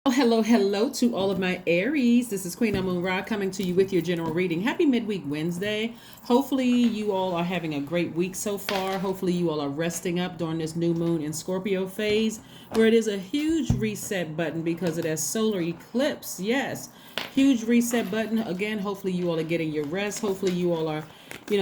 Oh, hello to all of my Aries. This is Queen Amun Ra coming to you with your general reading. Happy midweek Wednesday. Hopefully, you all are having a great week so far. Hopefully, you all are resting up during this new moon in Scorpio phase, where it is a huge reset button because of that solar eclipse. Yes, huge reset button. Again, hopefully, you all are getting your rest. Hopefully, you all are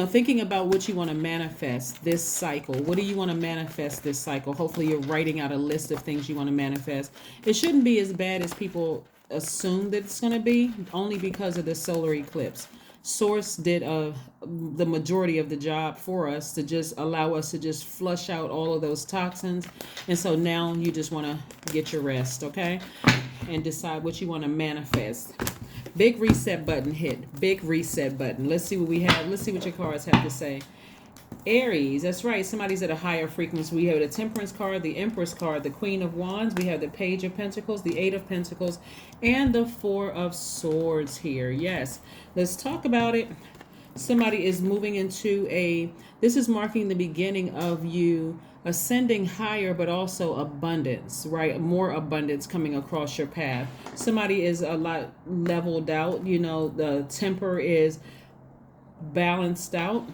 thinking about what you want to manifest this cycle. What do you want to manifest this cycle? Hopefully, you're writing out a list of things you want to manifest. It shouldn't be as bad as people assume that it's going to be, only because of the solar eclipse. Source did the majority of the job for us to just allow us to just flush out all of those toxins. And so now you just want to get your rest, okay? And decide what you want to manifest. Big reset button hit. Big reset button. Let's see what we have. Let's see what your cards have to say. Aries, that's right. Somebody's at a higher frequency. We have the Temperance card, the Empress card, the Queen of Wands. We have the Page of Pentacles, the Eight of Pentacles, and the Four of Swords here. Yes. Let's talk about it. Somebody is moving into this is marking the beginning of you ascending higher, but also abundance, right? More abundance coming across your path. Somebody is a lot leveled out. The temper is balanced out.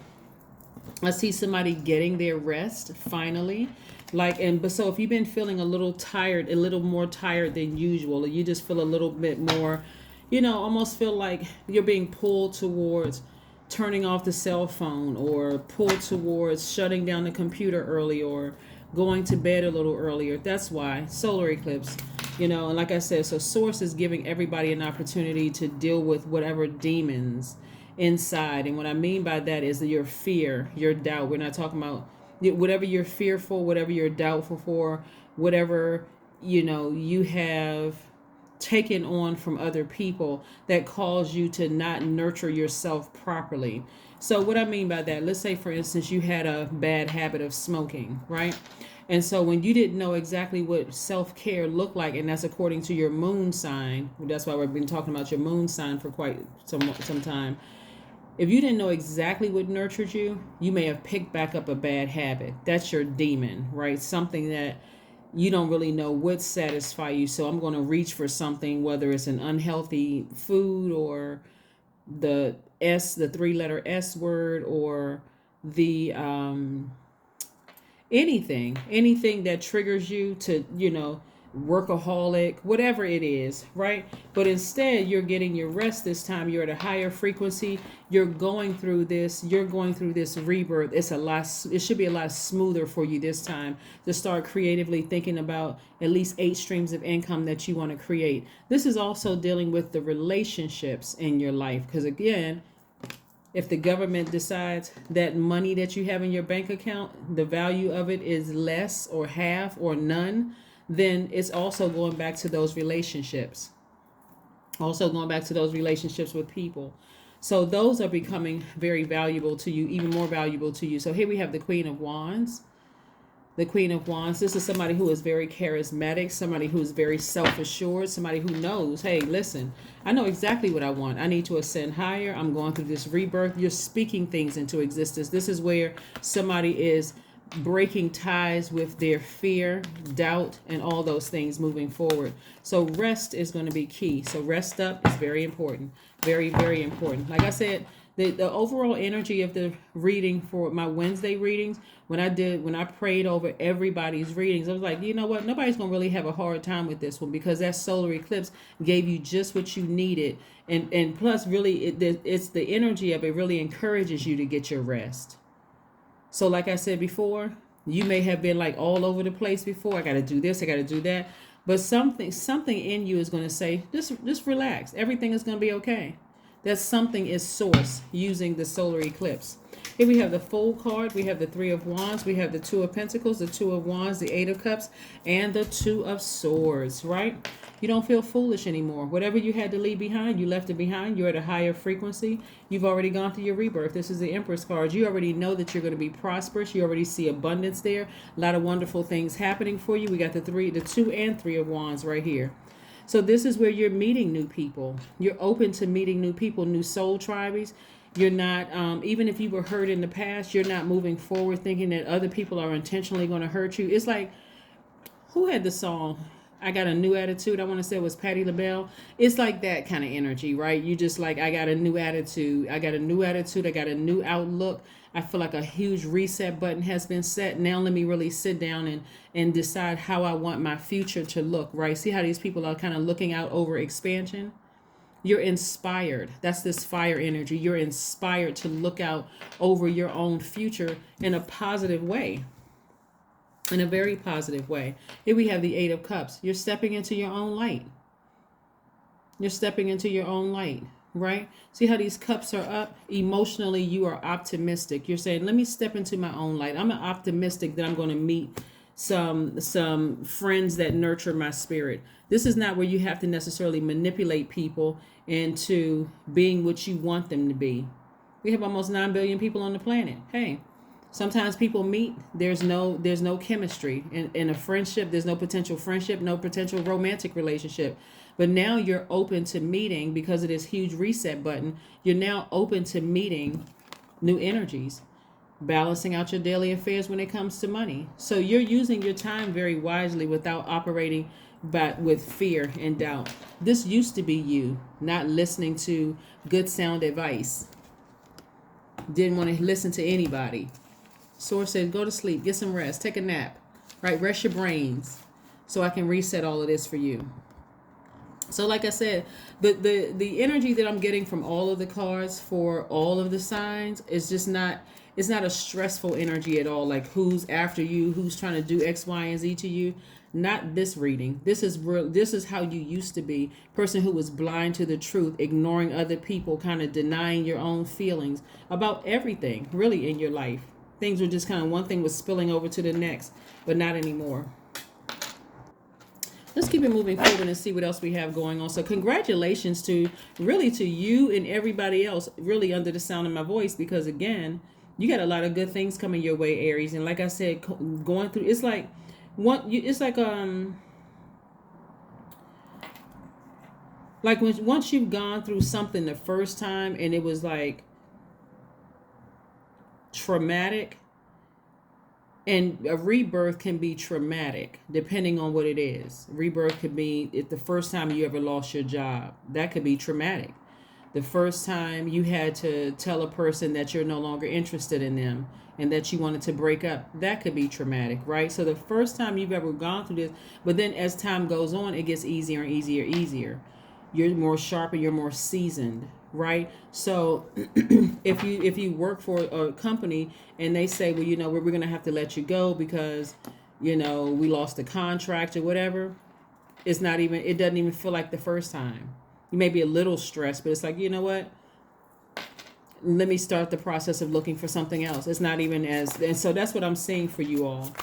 I see somebody getting their rest finally. But so if you've been feeling a little tired, a little more tired than usual, or you just feel a little bit more, almost feel like you're being pulled towards turning off the cell phone, or pulled towards shutting down the computer early, or going to bed a little earlier. That's why solar eclipse. And like I said, so source is giving everybody an opportunity to deal with whatever demons inside. And what I mean by that is your fear, your doubt. We're not talking about whatever you're fearful, whatever you're doubtful for, whatever you have taken on from other people that cause you to not nurture yourself properly. So what I mean by that, let's say for instance you had a bad habit of smoking, right? And so when you didn't know exactly what self-care looked like, and that's according to your moon sign, that's why we've been talking about your moon sign for quite some time. If you didn't know exactly what nurtured you, you may have picked back up a bad habit. That's your demon, right? Something that you don't really know what satisfy you. So I'm going to reach for something, whether it's an unhealthy food, or the three-letter S word, or the anything that triggers you to, workaholic, whatever it is, right? But instead, you're getting your rest this time. You're at a higher frequency. You're going through this rebirth. It should be a lot smoother for you this time to start creatively thinking about at least 8 streams of income that you want to create. This is also dealing with the relationships in your life, because again, if the government decides that money that you have in your bank account, the value of it is less, or half, or none, then it's also going back to those relationships. Also going back to those relationships with people. So those are becoming very valuable to you, even more valuable to you. So here we have the Queen of Wands. The Queen of Wands, this is somebody who is very charismatic, somebody who is very self-assured, somebody who knows, hey, listen, I know exactly what I want. I need to ascend higher. I'm going through this rebirth. You're speaking things into existence. This is where somebody is breaking ties with their fear, doubt, and all those things moving forward. So rest is going to be key. So rest up is very important. Very, very important. Like I said, the overall energy of the reading for my Wednesday readings, when I prayed over everybody's readings, I was like, you know what? Nobody's going to really have a hard time with this one, because that solar eclipse gave you just what you needed. And plus, really, it's the energy of it really encourages you to get your rest. So like I said before, you may have been like all over the place before. I got to do this, I got to do that. But something in you is going to say, just relax. Everything is going to be okay. That something is source using the solar eclipse. Here we have the Fool card. We have the Three of Wands. We have the Two of Pentacles, the Two of Wands, the Eight of Cups, and the Two of Swords, right? You don't feel foolish anymore. Whatever you had to leave behind, you left it behind. You're at a higher frequency. You've already gone through your rebirth. This is the Empress card. You already know that you're going to be prosperous. You already see abundance there. A lot of wonderful things happening for you. We got the Two and Three of Wands right here. So this is where you're meeting new people. You're open to meeting new people, new soul tribes. You're not, even if you were hurt in the past, you're not moving forward thinking that other people are intentionally going to hurt you. It's like, who had the song? I got a new attitude. I want to say it was Patti LaBelle. It's like that kind of energy, right? You just like, I got a new attitude. I got a new attitude. I got a new outlook. I feel like a huge reset button has been set. Now let me really sit down and decide how I want my future to look, right? See how these people are kind of looking out over expansion? You're inspired. That's this fire energy. You're inspired to look out over your own future in a positive way, in a very positive way. Here we have the Eight of Cups. You're stepping into your own light. You're stepping into your own light, right? See how these cups are up? Emotionally, you are optimistic. You're saying, let me step into my own light. I'm optimistic that I'm going to meet some friends that nurture my spirit. This is not where you have to necessarily manipulate people into being what you want them to be. We have almost 9 billion people on the planet. Hey, sometimes people meet, there's no chemistry in a friendship. There's no potential friendship, no potential romantic relationship. But now you're open to meeting, because of this huge reset button. You're now open to meeting new energies, balancing out your daily affairs when it comes to money. So you're using your time very wisely without operating with fear and doubt. This used to be you not listening to good sound advice. Didn't want to listen to anybody. Source says, go to sleep, get some rest, take a nap, right? Rest your brains so I can reset all of this for you. So like I said, the energy that I'm getting from all of the cards for all of the signs is just not, it's not a stressful energy at all. Like who's after you, who's trying to do X, Y, and Z to you. Not this reading. This is real. This is how you used to be. Person who was blind to the truth, ignoring other people, kind of denying your own feelings about everything really in your life. Things were just kind of, one thing was spilling over to the next, but not anymore. Let's keep it moving forward and see what else we have going on. So congratulations to you and everybody else really under the sound of my voice, because again, you got a lot of good things coming your way, Aries. And like I said, going through, it's like once you've gone through something the first time and it was like traumatic. And a rebirth can be traumatic depending on what it is. Rebirth could be if the first time you ever lost your job. That could be traumatic. The first time you had to tell a person that you're no longer interested in them and that you wanted to break up. That could be traumatic, right? So the first time you've ever gone through this, but then as time goes on, it gets easier and easier. You're more sharper, you're more seasoned, right? So if you work for a company and they say, well, we're going to have to let you go because we lost the contract or whatever, it doesn't even feel like the first time. You may be a little stressed, but it's like, you know what, let me start the process of looking for something else. It's not even and so that's what I'm seeing for you all.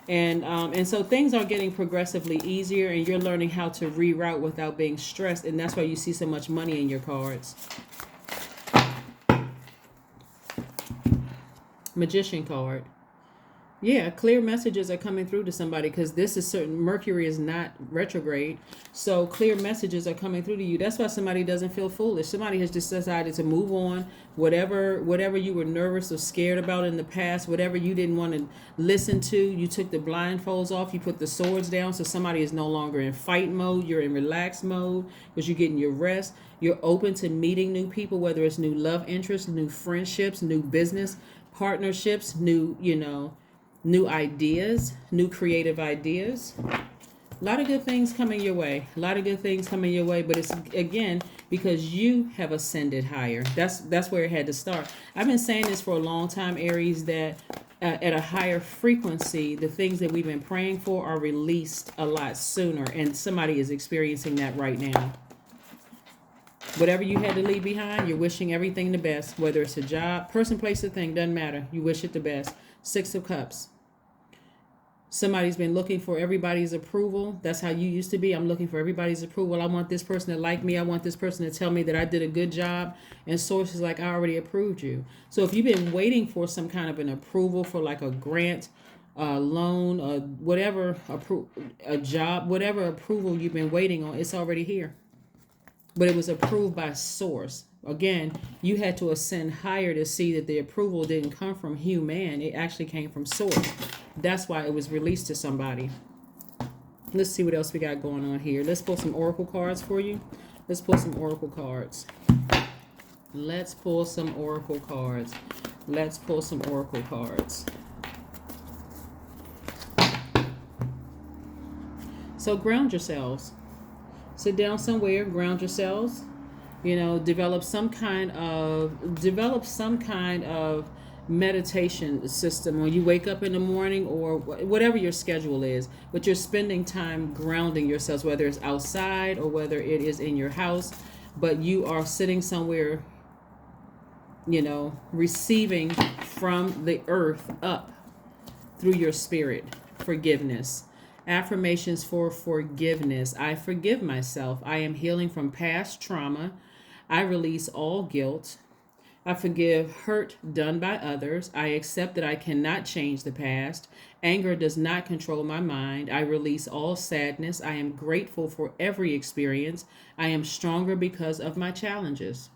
And so things are getting progressively easier, and you're learning how to reroute without being stressed, and that's why you see so much money in your cards. Magician card. Yeah, clear messages are coming through to somebody, because this is certain. Mercury is not retrograde, so clear messages are coming through to you. That's why somebody doesn't feel foolish. Somebody has just decided to move on. Whatever you were nervous or scared about in the past, whatever you didn't want to listen to, you took the blindfolds off, you put the swords down, so somebody is no longer in fight mode. You're in relaxed mode because you're getting your rest. You're open to meeting new people, whether it's new love interests, new friendships, new business partnerships, new ideas, new creative ideas. A lot of good things coming your way. But it's, again, because you have ascended higher. That's where it had to start. I've been saying this for a long time, Aries, that at a higher frequency, the things that we've been praying for are released a lot sooner. And somebody is experiencing that right now. Whatever you had to leave behind, you're wishing everything the best. Whether it's a job, person, place, or thing, doesn't matter. You wish it the best. 6 of Cups. Somebody's been looking for everybody's approval. That's how you used to be. I'm looking for everybody's approval. I want this person to like me. I want this person to tell me that I did a good job. And Source is like, I already approved you. So if you've been waiting for some kind of an approval for like a grant, a loan, or whatever, a job, whatever approval you've been waiting on, it's already here. But it was approved by Source. Again, you had to ascend higher to see that the approval didn't come from human. It actually came from Source. That's why it was released to somebody. Let's see what else we got going on here. Let's pull some oracle cards for you. Let's pull some oracle cards. Let's pull some oracle cards. Let's pull some oracle cards. So ground yourselves. Sit down somewhere, ground yourselves. You know, develop some kind of meditation system when you wake up in the morning, or whatever your schedule is, but you're spending time grounding yourselves, whether it's outside or whether it is in your house, but you are sitting somewhere, you know, receiving from the earth up through your spirit forgiveness. Affirmations for forgiveness. I forgive myself. I am healing from past trauma. I release all guilt. I forgive hurt done by others. I accept that I cannot change the past. Anger does not control my mind. I release all sadness. I am grateful for every experience. I am stronger because of my challenges.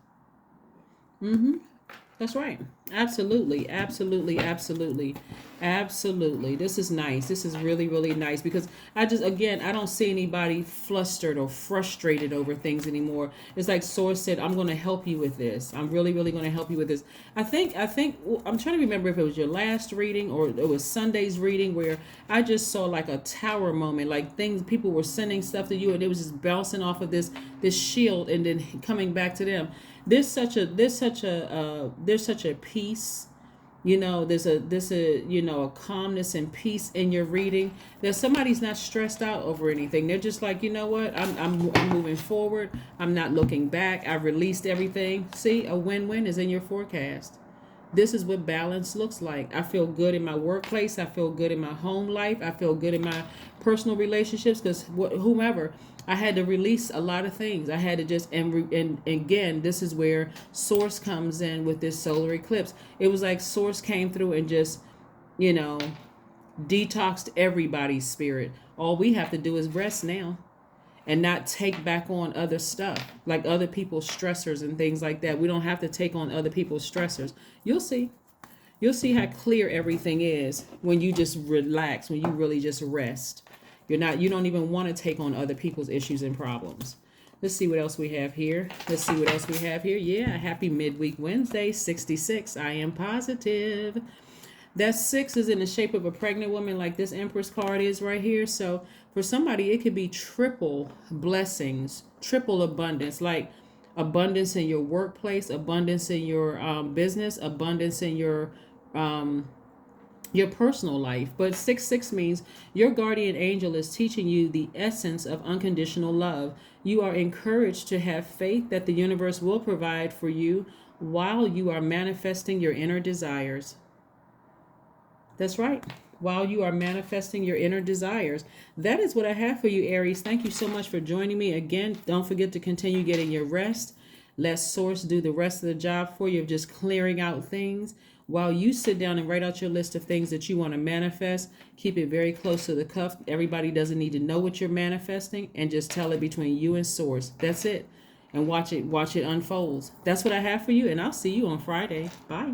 That's right. Absolutely, absolutely, absolutely, absolutely. This is nice. This is really, really nice, because I don't see anybody flustered or frustrated over things anymore. It's like Source said, I'm going to help you with this. I'm really, really going to help you with this. I think, I'm trying to remember if it was your last reading or it was Sunday's reading, where I just saw like a tower moment, like things, people were sending stuff to you and it was just bouncing off of this shield and then coming back to them. There's such a peace, you know, there's a you know, a calmness and peace in your reading, that somebody's not stressed out over anything. They're just like, you know what, I'm moving forward. I'm not looking back. I released everything. See, a win-win is in your forecast. This is what balance looks like. I feel good in my workplace. I feel good in my home life. I feel good in my personal relationships, because whomever, I had to release a lot of things. I had to just, and again, this is where Source comes in with this solar eclipse. It was like Source came through and just, you know, detoxed everybody's spirit. All we have to do is rest now and not take back on other stuff, like other people's stressors and things like that. We don't have to take on other people's stressors. You'll see. You'll see how clear everything is when you just relax, when you really just rest. You don't even want to take on other people's issues and problems. Let's see what else we have here. Yeah, happy midweek Wednesday, 66. I am positive. That 6 is in the shape of a pregnant woman, like this Empress card is right here. So for somebody, it could be triple blessings, triple abundance, like abundance in your workplace, abundance in your business, abundance in your personal life. But 6-6 means your guardian angel is teaching you the essence of unconditional love. You are encouraged to have faith that the universe will provide for you while you are manifesting your inner desires. That's right. While you are manifesting your inner desires. That is what I have for you, Aries. Thank you so much for joining me. Again, don't forget to continue getting your rest. Let Source do the rest of the job for you of just clearing out things. While you sit down and write out your list of things that you want to manifest, keep it very close to the cuff. Everybody doesn't need to know what you're manifesting, and just tell it between you and Source. That's it. And watch it unfold. That's what I have for you, and I'll see you on Friday. Bye.